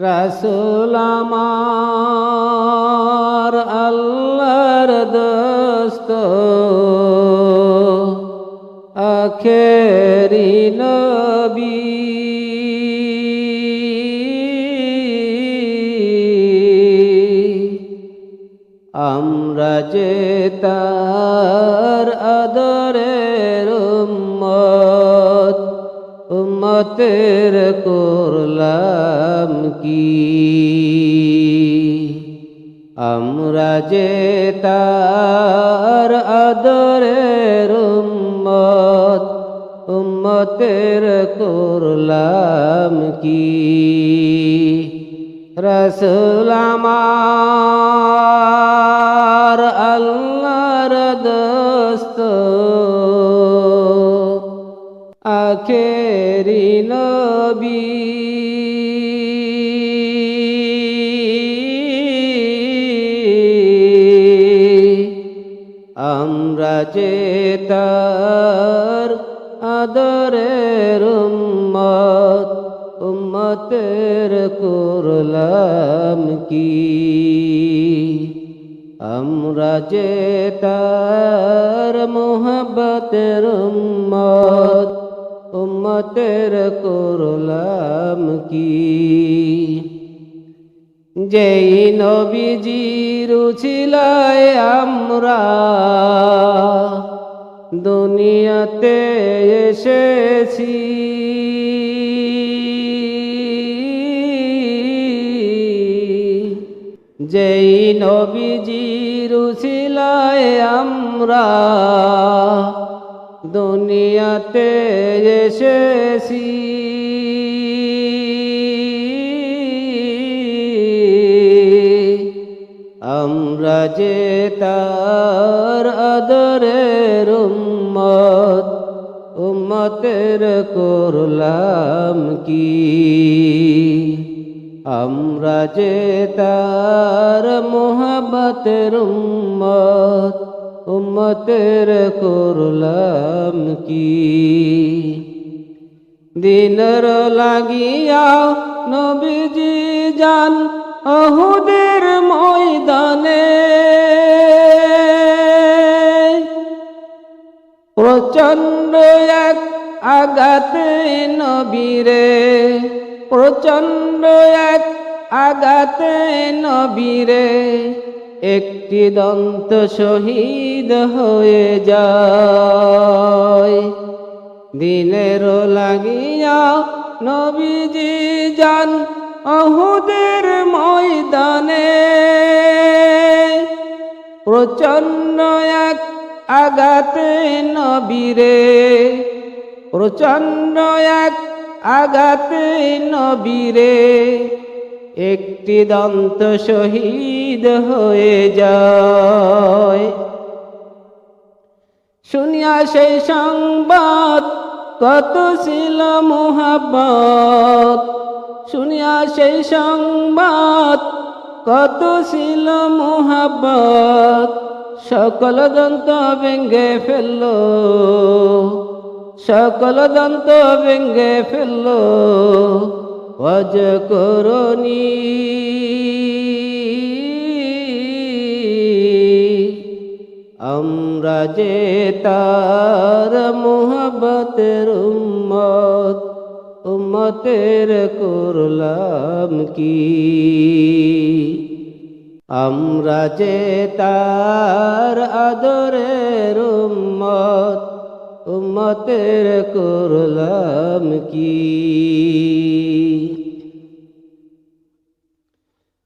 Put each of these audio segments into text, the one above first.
রাসূল আমার আল্লাহর দোস্ত, আখেরি নবী। আমরা যে তার আদরের উম্মত, উম্মতের করলাম কি? আমরা যে তার আদরের উম্মত, উম্মতের করলাম কি? রাসূল আমার আল্লাহর দোস্ত, আখেরি নবী। আমরা যে তার আদরের উম্মত, উম্মতের করলাম কি? আমরা যে তার মোহাব্বতের উম্মত, উম্মতের করলাম কি? যেই নবীজির উছিলায় আমরা দুনিয়াতে এসেছি, যেই নবীজির উছিলায় আমরা দুনিয়াতে এসেছি, আমরা যে তার আদরের উম্মত, উম্মতের করলাম কি? আমরা যে তার মোহাব্বতের উম্মত, উম্মতের করলাম কি? দিনের লাগিয়া নবীজি যান উহুদের ময়দানে, প্রচণ্ড এক আঘাতে নবীরে, প্রচণ্ড এক আঘাতে নবীরে একটি দন্ত শহীদ হয়ে যায়। দিনের লাগিয়া নবীজি যান উহুদের ময়দানে, প্রচণ্ড এক আঘাতে নবীরে, প্রচণ্ড এক আঘাতে নবীরে একটি দন্ত শহীদ হয়ে যায়। শুনিয়া সেই সংবাদ কত ছিল মুহাব্বত, শুনিয়া সেই সংবাদ কত ছিল মুহাব্বত, সকল দন্ত ভেঙ্গে ফেলল, সকল দন্ত ভেঙ্গে ফেলল অজকরণী। আমরা যে তার মুহাব্বতের উম্মত, উম্মতের করলাম কি? আমরা যে তার আদরের উম্মত, উম্মতের করলাম কি?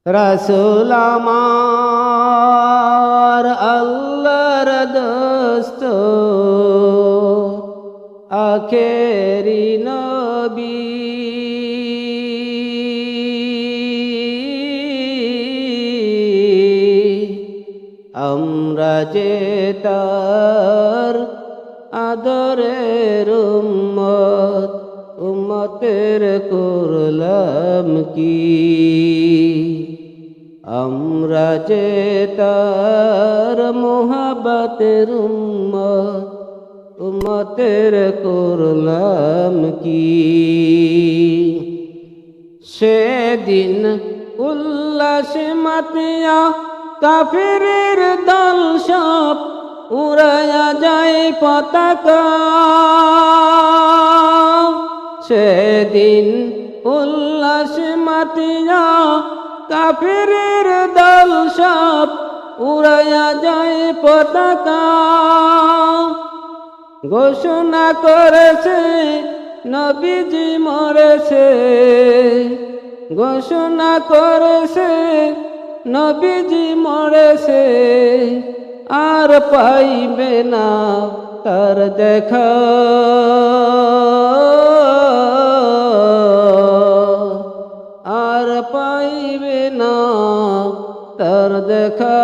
রাসূল আমার আল্লাহর দোস্ত, আখেরি নবী। আমরা যে তার আদরের উম্মত, উম্মতের করলাম কি? আমরা যে তার মোহাব্বতের উম্মত, উম্মতের করলাম কি? সেদিন উল্লাসে মাতিয়া কাফিরের দল সব উড়ায়া যায় পতাকা। সেদিন উল্লাসে মাতিয়া কাফিরের দল সব উড়ায়া যায় পতাকা। ঘোষণা করেছে নবীজি মরেছে, ঘোষণা করেছে নবীজি মরেছে, আর পাইবে না তার দেখা। আর পাইবে না তার দেখা।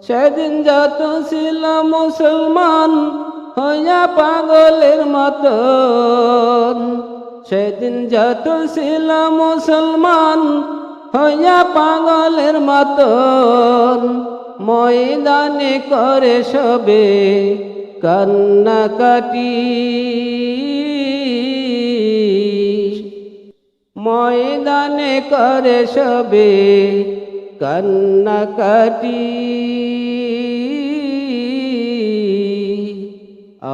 সেদিন যত ছিল মুসলমান হইয়া পাগলের মতন, সেদিন যত ছিল মুসলমান হইয়া পাগলের মতন, ময়দানে করে সবে কান্নাকাটি। ময়দানে করে সবে কান্নাকাটি।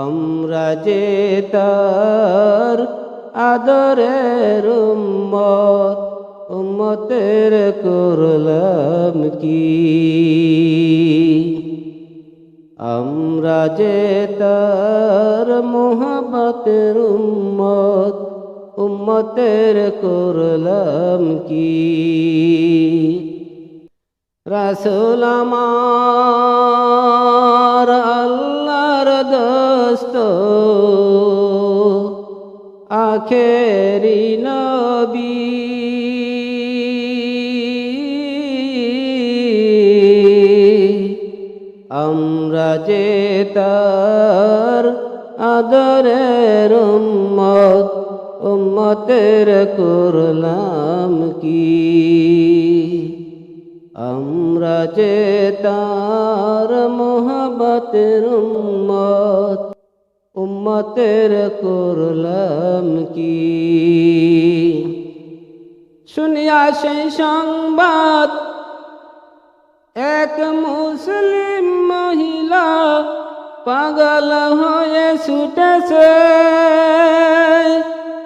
আমরা যে তার আদরের উম্মত, উম্মতের করলাম কি। আমরা যে তার মোহাব্বতের উম্মত, উম্মতের করলাম কি। রাসূল আমার আল্লাহর দোস্ত, আখেরি নবী। আমরা যে তার আদরের উম্মত, উম্মতের করলাম কি। আমরা যে তার মোহাব্বতের উম্মত, উম্মতের করলাম কি। শুনিয়া সেই সংবাদ এক মুসলিম মহিলা পাগল হয়ে ছুটেছে।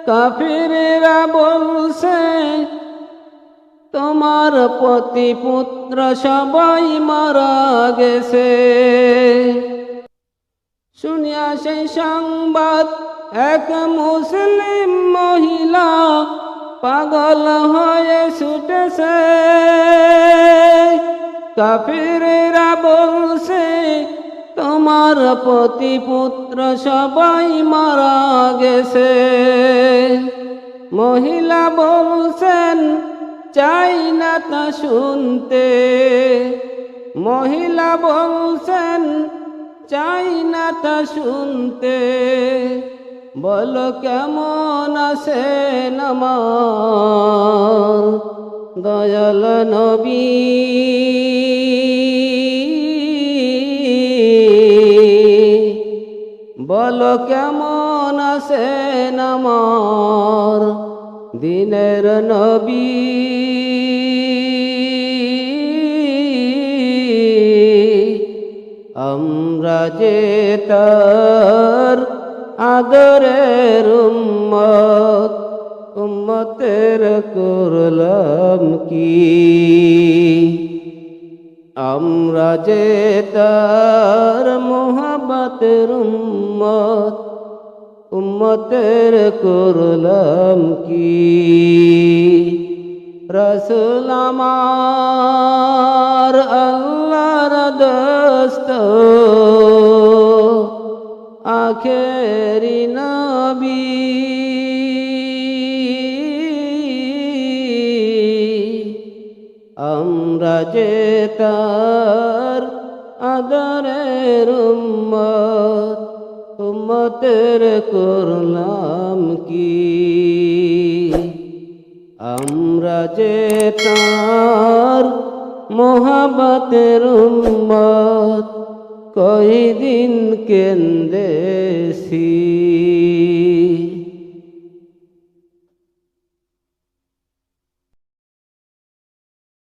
কাফিরেরা বলছে তোমার পতি পুত্র সবাই মারা গেছে। শুনিয়া সেই সংবাদ এক মুসলিম মহিলা পাগল হয়ে ছুটেছে। কাফিরেরা বলছে তোমার পতি পুত্র সবাই মারা গেছে। মহিলা বলছেন চাই না তা শুনতে। মহিলা বলছেন চাই না তা শুনতে। বলো কেমন আছেন আমার দয়াল নবী। বলো কেমন আছেন আমার দিনের নবী। আমরা যে তার আদরের উম্মত, উম্মতের করলাম কি। আমরা যে তার মোহাব্বতের উম্মত, উম্মতের করলাম কি। রাসূল আমার আল্লাহর দোস্ত, আখেরি নবী। আমরা যে তার আদরের উম্মত, উম্মতের করলাম কি। আমরা যে তার মোহাব্বতের উম্মত, কয়দিন কেন্দেছি।